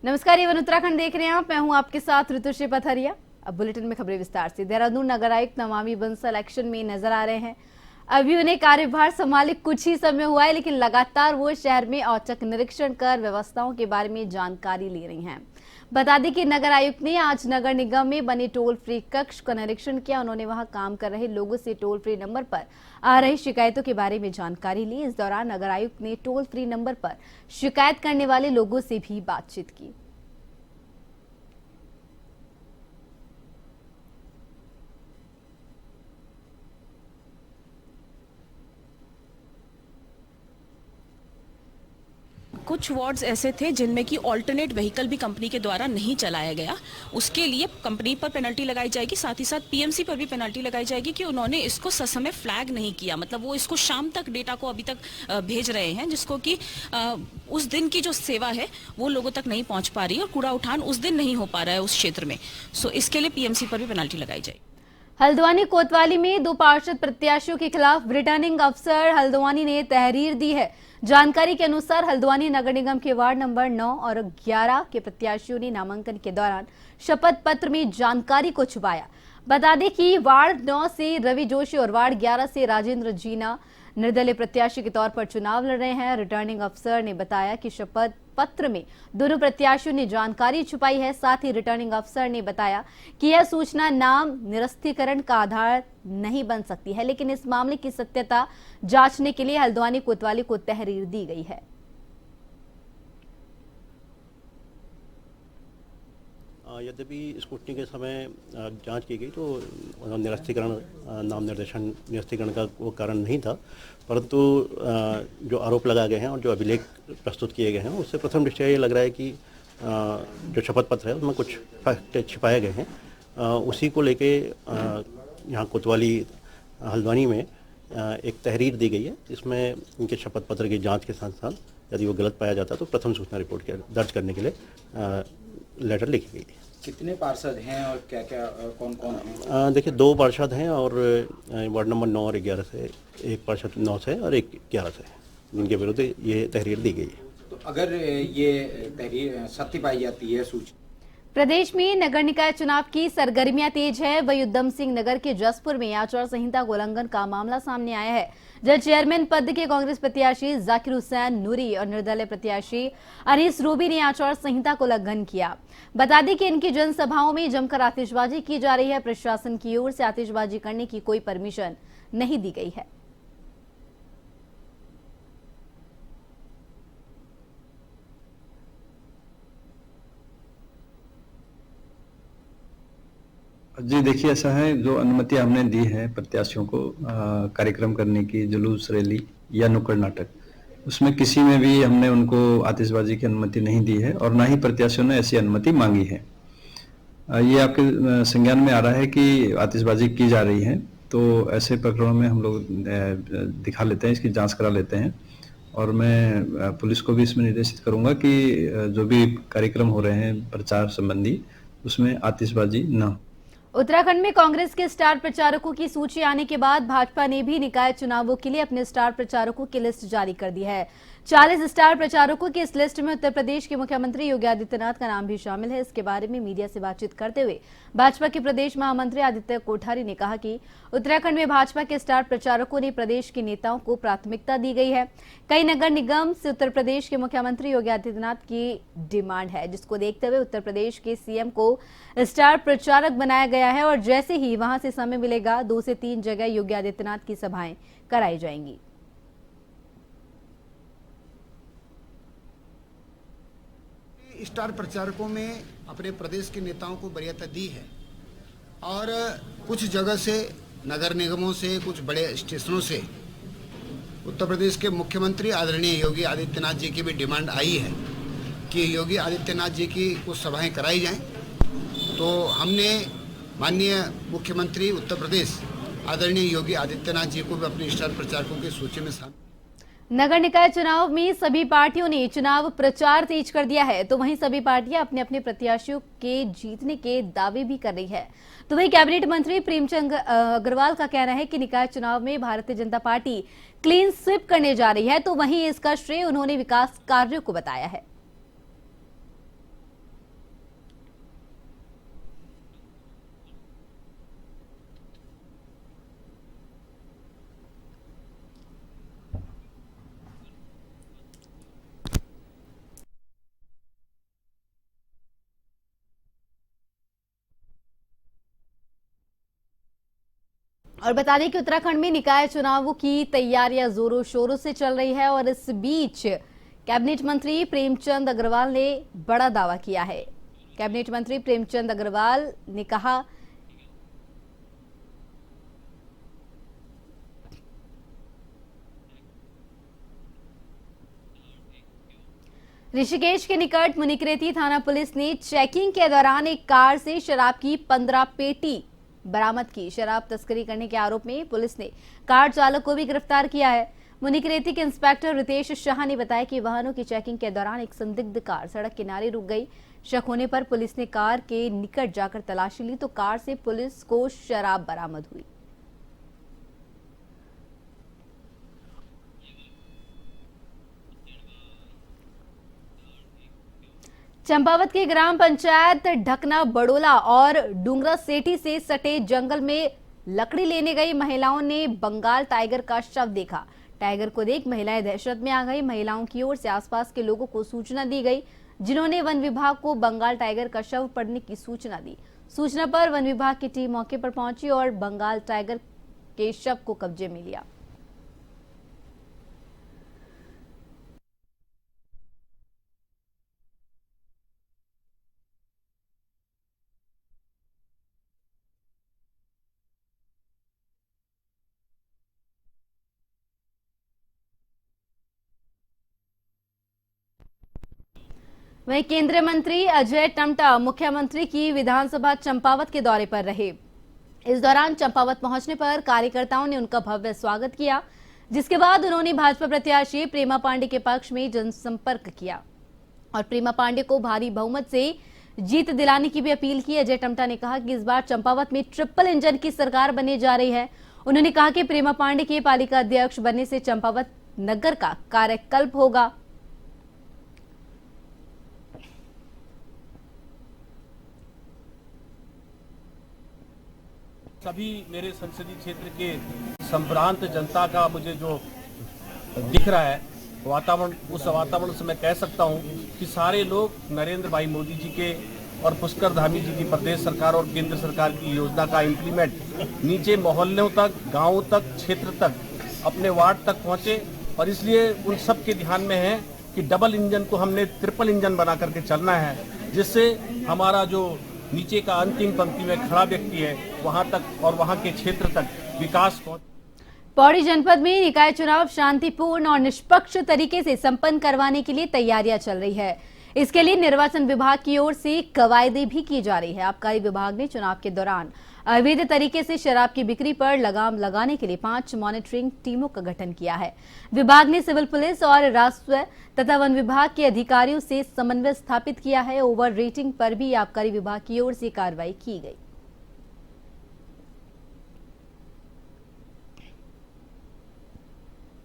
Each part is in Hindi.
नमस्कार, ये वन उत्तराखंड देख रहे हैं आप। मैं हूं आपके साथ ऋतुश्री पथरिया। अब बुलेटिन में खबरें विस्तार से। देहरादून नगर आयुक्त नमामि बंसल एक्शन में नजर आ रहे हैं। अभी उन्हें कार्यभार संभाले कुछ ही समय हुआ है, लेकिन लगातार वो शहर में औचक निरीक्षण कर व्यवस्थाओं के बारे में जानकारी ले रही हैं। बता दें कि नगर आयुक्त ने आज नगर निगम में बने टोल फ्री कक्ष का निरीक्षण किया। उन्होंने वहां काम कर रहे लोगों से टोल फ्री नंबर पर आ रही शिकायतों के बारे में जानकारी ली। इस दौरान नगर आयुक्त ने टोल फ्री नंबर पर शिकायत करने वाले लोगों से भी बातचीत की। कुछ वार्ड्स ऐसे थे जिनमें कि ऑल्टरनेट व्हीकल भी कंपनी के द्वारा नहीं चलाया गया। उसके लिए कंपनी पर पेनल्टी लगाई जाएगी, साथ ही साथ पीएमसी पर भी पेनल्टी लगाई जाएगी कि उन्होंने इसको ससमय फ्लैग नहीं किया। मतलब वो इसको शाम तक डेटा को अभी तक भेज रहे हैं, जिसको कि उस दिन की जो सेवा है वो लोगों तक नहीं पहुंच पा रही है और कूड़ा उठान उस दिन नहीं हो पा रहा है उस क्षेत्र में। सो इसके लिए पीएमसी पर भी पेनल्टी लगाई जाएगी। हल्द्वानी कोतवाली में 2 पार्षद प्रत्याशियों के खिलाफ रिटर्निंग अफसर हल्द्वानी ने तहरीर दी है। जानकारी के अनुसार हल्द्वानी नगर निगम के वार्ड नंबर 9 और 11 के प्रत्याशियों ने नामांकन के दौरान शपथ पत्र में जानकारी को छुपाया। बता दें कि वार्ड 9 से रवि जोशी और वार्ड 11 से राजेंद्र जीना निर्दलीय प्रत्याशी के तौर पर चुनाव लड़ रहे हैं। रिटर्निंग अफसर ने बताया कि शपथ पत्र में दोनों प्रत्याशियों ने जानकारी छुपाई है। साथ ही रिटर्निंग अफसर ने बताया कि यह सूचना नाम निरस्तीकरण का आधार नहीं बन सकती है, लेकिन इस मामले की सत्यता जांचने के लिए हल्द्वानी कोतवाली को तहरीर दी गई है। यद्यपि स्क्रूटनी के समय जांच की गई तो निरस्तीकरण नाम निर्देशन निरस्तीकरण का वो कारण नहीं था, परंतु जो आरोप लगाए गए हैं और जो अभिलेख प्रस्तुत किए गए हैं उससे प्रथम दृष्टया ये लग रहा है कि जो शपथ पत्र है उसमें कुछ फैक्ट छिपाए गए हैं। उसी को लेके यहाँ कोतवाली हल्द्वानी में एक तहरीर दी गई है, जिसमें इनके शपथ पत्र की जाँच के साथ साथ यदि वो गलत पाया जाता है तो प्रथम सूचना रिपोर्ट दर्ज करने के लिए लेटर लिखी गई है। कितने पार्षद हैं और क्या क्या कौन कौन हैं? देखिए 2 पार्षद हैं और वार्ड नंबर 9 और 11 से, एक पार्षद 9 से और एक 11 से, जिनके विरुद्ध ये तहरीर दी गई है। तो अगर ये तहरीर सत्य पाई जाती है सूचना। प्रदेश में नगर निकाय चुनाव की सरगर्मियां तेज है। वही उधम सिंह नगर के जसपुर में आचार संहिता का उल्लंघन का मामला सामने आया है, जहां चेयरमैन पद के कांग्रेस प्रत्याशी जाकिर हुसैन नूरी और निर्दलीय प्रत्याशी अनीस रूबी ने आचार संहिता का उल्लंघन किया। बता दें कि इनकी जनसभाओं में जमकर आतिशबाजी की जा रही है। प्रशासन की ओर से आतिशबाजी करने की कोई परमिशन नहीं दी गई है। जी देखिए, ऐसा है, जो अनुमति हमने दी है प्रत्याशियों को कार्यक्रम करने की, जुलूस रैली या नुक्कड़ नाटक, उसमें किसी में भी हमने उनको आतिशबाजी की अनुमति नहीं दी है और ना ही प्रत्याशियों ने ऐसी अनुमति मांगी है। ये आपके संज्ञान में आ रहा है कि आतिशबाजी की जा रही है, तो ऐसे प्रकरणों में हम लोग दिखा लेते हैं, इसकी जांच करा लेते हैं। और मैं पुलिस को भी इसमें निर्देशित करूंगा कि जो भी कार्यक्रम हो रहे हैं प्रचार संबंधी, उसमें आतिशबाजी न हो। उत्तराखंड में कांग्रेस के स्टार प्रचारकों की सूची आने के बाद भाजपा ने भी निकाय चुनावों के लिए अपने स्टार प्रचारकों की लिस्ट जारी कर दी है। 40 स्टार प्रचारकों की इस लिस्ट में उत्तर प्रदेश के मुख्यमंत्री योगी आदित्यनाथ का नाम भी शामिल है। इसके बारे में मीडिया से बातचीत करते हुए भाजपा के प्रदेश महामंत्री आदित्य कोठारी ने कहा कि उत्तराखंड में भाजपा के स्टार प्रचारकों ने प्रदेश के नेताओं को प्राथमिकता दी गई है। कई नगर निगम से उत्तर प्रदेश के मुख्यमंत्री योगी आदित्यनाथ की डिमांड है, जिसको देखते हुए उत्तर प्रदेश के सीएम को स्टार प्रचारक बनाया गया है और जैसे ही वहां से समय मिलेगा 2 से 3 जगह योगी आदित्यनाथ की सभाएं कराई जाएंगी। स्टार प्रचारकों में अपने प्रदेश के नेताओं को वरीयता दी है और कुछ जगह से, नगर निगमों से, कुछ बड़े स्टेशनों से उत्तर प्रदेश के मुख्यमंत्री आदरणीय योगी आदित्यनाथ जी की भी डिमांड आई है कि योगी आदित्यनाथ जी की कुछ सभाएं कराई जाएं। तो हमने माननीय मुख्यमंत्री उत्तर प्रदेश आदरणीय योगी आदित्यनाथ जी को भी अपने स्टार प्रचारकों की सूची में शामिल। नगर निकाय चुनाव में सभी पार्टियों ने चुनाव प्रचार तेज कर दिया है, तो वहीं सभी पार्टियां अपने अपने प्रत्याशियों के जीतने के दावे भी कर रही है। तो वहीं कैबिनेट मंत्री प्रेमचंद अग्रवाल का कहना है कि निकाय चुनाव में Bharatiya Janata party clean sweep करने जा रही है, तो वहीं इसका श्रेय उन्होंने विकास कार्यों को बताया है। और बता दें कि उत्तराखंड में निकाय चुनावों की तैयारियां जोरों शोरों से चल रही है और इस बीच कैबिनेट मंत्री प्रेमचंद अग्रवाल ने बड़ा दावा किया है। कैबिनेट मंत्री प्रेमचंद अग्रवाल ने कहा ऋषिकेश के निकट मुनिकृति थाना पुलिस ने चेकिंग के दौरान एक कार से शराब की 15 पेटी बरामद की। शराब तस्करी करने के आरोप में पुलिस ने कार चालक को भी गिरफ्तार किया है। मुनिकृति के इंस्पेक्टर रितेश शाह ने बताया कि वाहनों की चेकिंग के दौरान एक संदिग्ध कार सड़क किनारे रुक गई। शक होने पर पुलिस ने कार के निकट जाकर तलाशी ली तो कार से पुलिस को शराब बरामद हुई। चंपावत के ग्राम पंचायत ढकना बड़ोला और डूंगरा सेठी से सटे जंगल में लकड़ी लेने गई महिलाओं ने बंगाल टाइगर का शव देखा। टाइगर को देख महिलाएं दहशत में आ गई। महिलाओं की ओर से आसपास के लोगों को सूचना दी गई, जिन्होंने वन विभाग को बंगाल टाइगर का शव पड़ने की सूचना दी। सूचना पर वन विभाग की टीम मौके पर पहुंची और बंगाल टाइगर के शव को कब्जे में लिया। वहीं केंद्रीय मंत्री अजय टम्टा मुख्यमंत्री की विधानसभा चंपावत के दौरे पर रहे। इस दौरान चंपावत पहुंचने पर कार्यकर्ताओं ने उनका भव्य स्वागत किया, जिसके बाद उन्होंने भाजपा प्रत्याशी प्रेमा पांडे के पक्ष में जनसंपर्क किया और प्रेमा पांडे को भारी बहुमत से जीत दिलाने की भी अपील की। अजय टम्टा ने कहा कि इस बार चंपावत में ट्रिपल इंजन की सरकार बनने जा रही है। उन्होंने कहा कि प्रेमा पांडे के पालिका अध्यक्ष बनने से चंपावत नगर का कायाकल्प होगा। सभी मेरे संसदीय क्षेत्र के संभ्रांत जनता का मुझे जो दिख रहा है वातावरण, उस वातावरण से मैं कह सकता हूं कि सारे लोग नरेंद्र भाई मोदी जी के और पुष्कर धामी जी की प्रदेश सरकार और केंद्र सरकार की योजना का इम्प्लीमेंट नीचे मोहल्लों तक, गांवों तक, क्षेत्र तक, अपने वार्ड तक पहुंचे। और इसलिए उन सब के ध्यान में है कि डबल इंजन को हमने ट्रिपल इंजन बना करके चलना है, जिससे हमारा जो नीचे का अंतिम पंक्ति में खड़ा व्यक्ति है वहां तक और वहां के क्षेत्र तक विकास पहुंच। पौड़ी जनपद में निकाय चुनाव शांतिपूर्ण और निष्पक्ष तरीके से संपन्न करवाने के लिए तैयारियां चल रही है। इसके लिए निर्वाचन विभाग की ओर से कवायदे भी की जा रही है। आबकारी विभाग ने चुनाव के दौरान अवैध तरीके से शराब की बिक्री पर लगाम लगाने के लिए 5 मॉनिटरिंग टीमों का गठन किया है। विभाग ने सिविल पुलिस और राजस्व तथा वन विभाग के अधिकारियों से समन्वय स्थापित किया है। ओवर रेटिंग पर भी आबकारी विभाग की ओर से कार्रवाई की गई।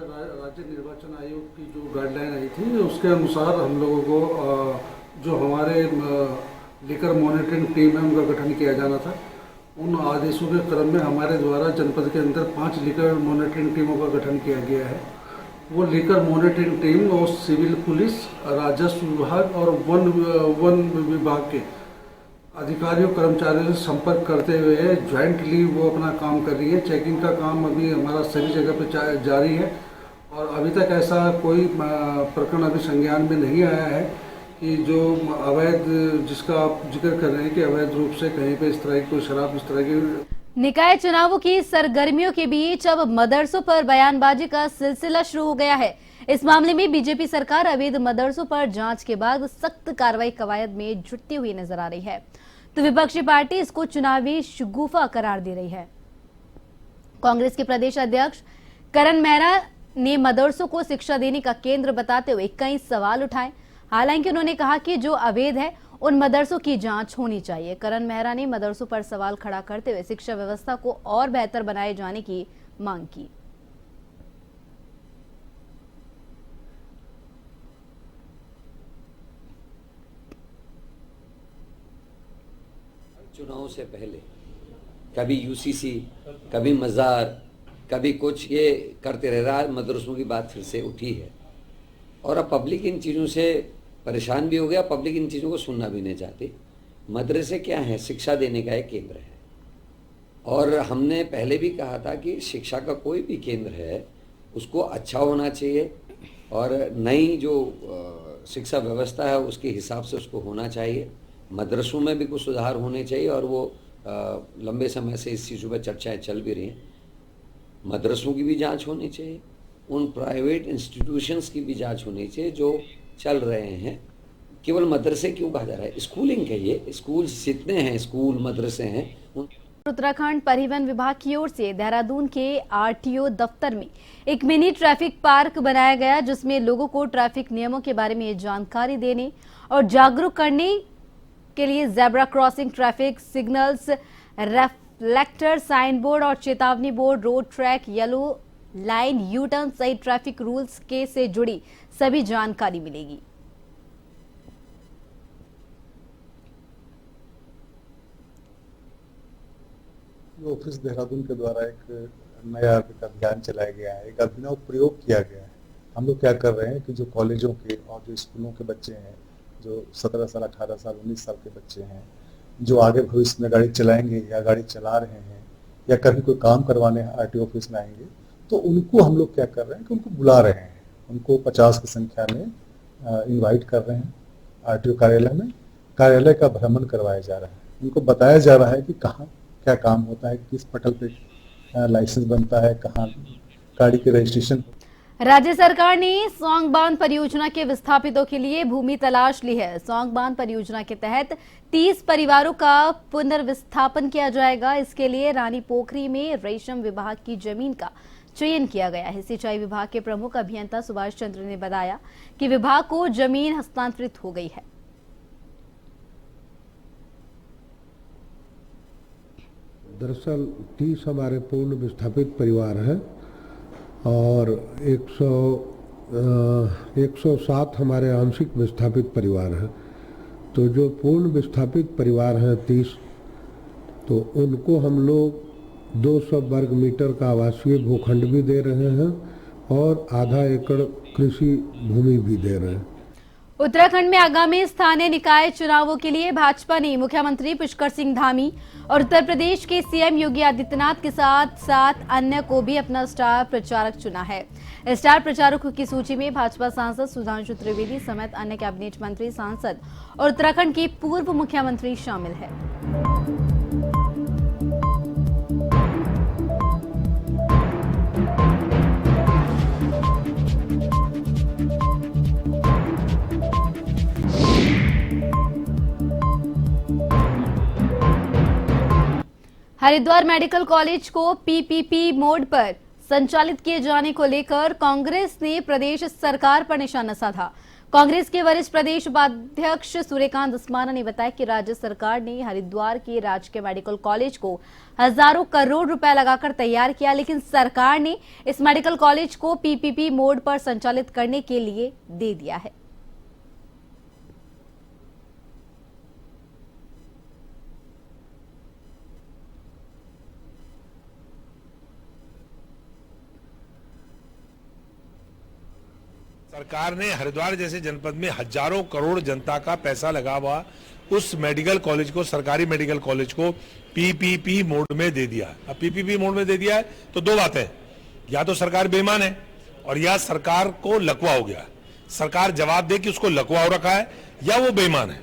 राज्य निर्वाचन आयोग की जो गाइडलाइन आई थी उसके अनुसार हम लोगों को जो हमारे लिकर मॉनिटरिंग टीम है उनका गठन किया जाना था। उन आदेशों के क्रम में हमारे द्वारा जनपद के अंदर 5 लिकर मॉनिटरिंग टीमों का गठन किया गया है। वो लिकर मॉनिटरिंग टीम और सिविल पुलिस, राजस्व विभाग और वन विभाग के अधिकारियों कर्मचारियों से संपर्क करते हुए ज्वाइंटली वो अपना काम कर रही है। चेकिंग का काम अभी हमारा सभी जगह पे जारी है और अभी तक ऐसा कोई प्रकरण अभी संज्ञान में नहीं आया है कि जो अवैध, जिसका आप जिक्र कर रहे हैं कि अवैध रूप से कहीं पे इस तरह की कोई शराब, इस तरह की। निकाय चुनावों की सरगर्मियों के बीच अब मदरसों पर बयानबाजी का सिलसिला शुरू हो गया है। इस मामले में बीजेपी सरकार अवैध मदरसों पर जांच के बाद सख्त कार्रवाई कवायद में जुटती हुई नजर आ रही है, तो विपक्षी पार्टी इसको चुनावी शगुफा करार दे रही है। कांग्रेस के प्रदेश अध्यक्ष करण मेहरा ने मदरसों को शिक्षा देने का केंद्र बताते हुए कई सवाल उठाए। हालांकि उन्होंने कहा कि जो अवैध है उन मदरसों की जांच होनी चाहिए। करण मेहरा ने मदरसों पर सवाल खड़ा करते हुए शिक्षा व्यवस्था को और बेहतर बनाए जाने की मांग की। चुनाव से पहले कभी यूसीसी, कभी मज़ार, कभी कुछ, ये करते रह रहा है। मदरसों की बात फिर से उठी है और अब पब्लिक इन चीज़ों से परेशान भी हो गया। पब्लिक इन चीज़ों को सुनना भी नहीं चाहती। मदरसे क्या है? शिक्षा देने का एक केंद्र है। और हमने पहले भी कहा था कि शिक्षा का कोई भी केंद्र है उसको अच्छा होना चाहिए और नई जो शिक्षा व्यवस्था है उसके हिसाब से उसको होना चाहिए। मदरसों में भी कुछ सुधार होने चाहिए और वो लंबे समय से इस चीज़ों पर चर्चाएं चल भी रही हैं। मदरसों की भी जांच होनी चाहिए, उन प्राइवेट इंस्टीट्यूशंस की भी जांच होनी चाहिए जो चल रहे हैं। केवल मदरसे क्यों कहा जा रहा है, स्कूलिंग कहिए, स्कूल जितने हैं, स्कूल मदरसे हैं उन उत्तराखंड परिवहन विभाग की ओर से देहरादून के आरटीओ दफ्तर में एक मिनी ट्रैफिक पार्क बनाया गया, जिसमें लोगों को ट्रैफिक नियमों के बारे में जानकारी देने और जागरूक करने के लिए zebra crossing, traffic signals, reflector, sign board और चेतावनी board, road track, yellow line, U turn सहित ट्रैफिक रूल्स के से जुड़ी सभी जानकारी मिलेगी। ऑफिस देहरादून के द्वारा एक नया अभियान चलाया गया है, एक अभिनव प्रयोग किया गया है। हम लोग क्या कर रहे हैं कि जो कॉलेजों के और जो स्कूलों के बच्चे हैं, जो 17 साल, 18 साल, 19 साल के बच्चे हैं, जो आगे भविष्य में गाड़ी चलाएंगे या गाड़ी चला रहे हैं या कभी कोई काम करवाने आरटीओ ऑफिस में आएंगे, तो उनको हम लोग क्या कर रहे हैं कि उनको बुला रहे हैं, उनको 50 की संख्या में इन्वाइट कर रहे हैं आरटीओ कार्यालय में। कार्यालय का भ्रमण करवाया जा रहा है, उनको बताया जा रहा है कि कहाँ क्या काम होता है, किस पटल पे लाइसेंस बनता है, कहाँ गाड़ी के रजिस्ट्रेशन। राज्य सरकार ने सौंग बांध परियोजना के विस्थापितों के लिए भूमि तलाश ली है। सौंग बांध परियोजना के तहत 30 परिवारों का पुनर्विस्थापन किया जाएगा। इसके लिए रानी पोखरी में रेशम विभाग की जमीन का चयन किया गया है। सिंचाई विभाग के प्रमुख अभियंता सुभाष चंद्र ने बताया कि विभाग को जमीन हस्तांतरित हो गई है। दरअसल 30 हमारे पूर्ण विस्थापित परिवार हैं और 107 हमारे आंशिक विस्थापित परिवार हैं। तो जो पूर्ण विस्थापित परिवार हैं 30, तो उनको हम लोग 200 वर्ग मीटर का आवासीय भूखंड भी दे रहे हैं और आधा एकड़ कृषि भूमि भी दे रहे हैं। उत्तराखंड में आगामी स्थानीय निकाय चुनावों के लिए भाजपा ने मुख्यमंत्री पुष्कर सिंह धामी और उत्तर प्रदेश के सीएम योगी आदित्यनाथ के साथ साथ अन्य को भी अपना स्टार प्रचारक चुना है। स्टार प्रचारकों की सूची में भाजपा सांसद सुधांशु त्रिवेदी समेत अन्य कैबिनेट मंत्री, सांसद और उत्तराखंड के पूर्व मुख्यमंत्री शामिल है। हरिद्वार मेडिकल कॉलेज को पीपीपी मोड पर संचालित किए जाने को लेकर कांग्रेस ने प्रदेश सरकार पर निशाना साधा। कांग्रेस के वरिष्ठ प्रदेश उपाध्यक्ष सूर्यकांत धस्माना ने बताया कि राज्य सरकार ने हरिद्वार के राजकीय मेडिकल कॉलेज को हजारों करोड़ रुपए लगाकर तैयार किया, लेकिन सरकार ने इस मेडिकल कॉलेज को पीपीपी मोड पर संचालित करने के लिए दे दिया है। सरकार ने हरिद्वार जैसे जनपद में हजारों करोड़ जनता का पैसा लगा हुआ उस मेडिकल कॉलेज को, सरकारी मेडिकल कॉलेज को पीपीपी मोड में दे दिया। अब पीपीपी मोड में दे दिया है तो दो बातें, या तो सरकार बेईमान है और या सरकार को लकवा हो गया। सरकार जवाब दे कि उसको लकवा हो रखा है या वो बेईमान है,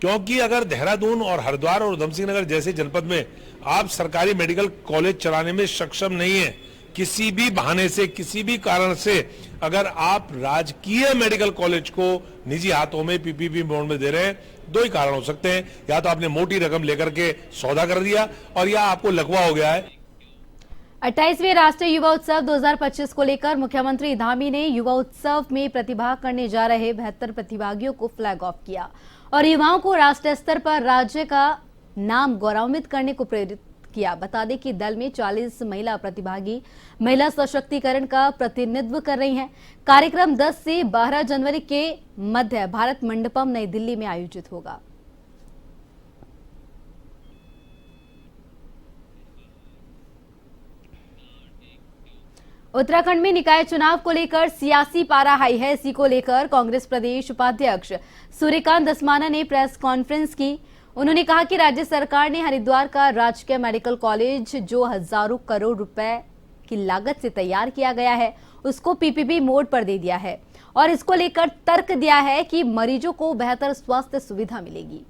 क्योंकि अगर देहरादून और हरिद्वार और उधमसिंह नगर जैसे जनपद में आप सरकारी मेडिकल कॉलेज चलाने में सक्षम नहीं है, किसी भी बहाने से, किसी भी कारण से अगर आप राजकीय मेडिकल कॉलेज को निजी हाथों में पीपीपी मोड में दे रहे हैं, दो ही कारण हो सकते हैं, या तो आपने मोटी रकम लेकर के सौदा कर दिया और या आपको लकवा हो गया है। 28वें राष्ट्रीय युवा उत्सव 2025 को लेकर मुख्यमंत्री धामी ने युवा उत्सव में प्रतिभाग करने जा रहे 72 प्रतिभागियों को फ्लैग ऑफ किया और युवाओं को राष्ट्रीय स्तर पर राज्य का नाम गौरवान्वित करने को प्रेरित किया। बता दें कि दल में 40 महिला प्रतिभागी महिला सशक्तिकरण का प्रतिनिधित्व कर रही हैं। कार्यक्रम 10 से 12 जनवरी के मध्य भारत मंडपम नई दिल्ली में आयोजित होगा। उत्तराखंड में निकाय चुनाव को लेकर सियासी पारा हाई है। इसी को लेकर कांग्रेस प्रदेश उपाध्यक्ष सूर्यकांत धस्माना ने प्रेस कॉन्फ्रेंस की। उन्होंने कहा कि राज्य सरकार ने हरिद्वार का राजकीय मेडिकल कॉलेज जो हजारों करोड़ रुपए की लागत से तैयार किया गया है उसको पीपीपी मोड पर दे दिया है और इसको लेकर तर्क दिया है कि मरीजों को बेहतर स्वास्थ्य सुविधा मिलेगी।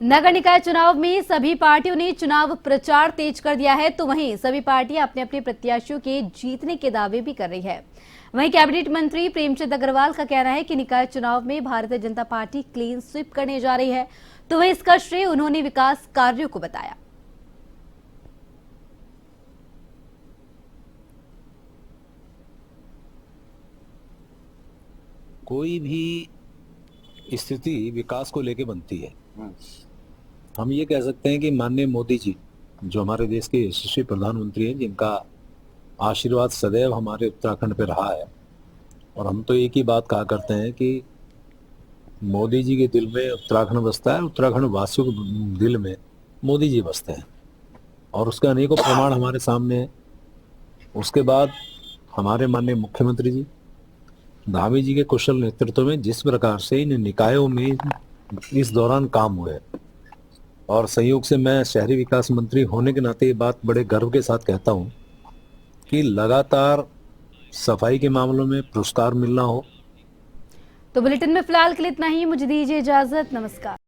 नगर निकाय चुनाव में सभी पार्टियों ने चुनाव प्रचार तेज कर दिया है, तो वहीं सभी पार्टियां अपने अपने प्रत्याशियों के जीतने के दावे भी कर रही है। वहीं कैबिनेट मंत्री प्रेमचंद अग्रवाल का कहना है कि निकाय चुनाव में Bharatiya Janata party clean sweep करने जा रही है, तो वहीं इसका श्रेय उन्होंने विकास कार्यों को बताया। कोई भी स्थिति विकास को लेके बनती है। हम ये कह सकते हैं कि माननीय मोदी जी जो हमारे देश के यशस्वी प्रधानमंत्री हैं, जिनका आशीर्वाद सदैव हमारे उत्तराखंड पे रहा है, और हम तो एक ही बात कहा करते हैं कि मोदी जी के दिल में उत्तराखंड बसता है, उत्तराखंड वासियों के दिल में मोदी जी बसते हैं, और उसके अनेकों प्रमाण हमारे सामने हैं। उसके बाद हमारे माननीय मुख्यमंत्री जी धामी जी के कुशल नेतृत्व में जिस प्रकार से इन निकायों में इस दौरान काम हुए, और संयोग से मैं शहरी विकास मंत्री होने के नाते ये बात बड़े गर्व के साथ कहता हूं कि लगातार सफाई के मामलों में पुरस्कार मिलना हो। तो बुलेटिन में फिलहाल के लिए इतना ही, मुझे दीजिए इजाजत, नमस्कार।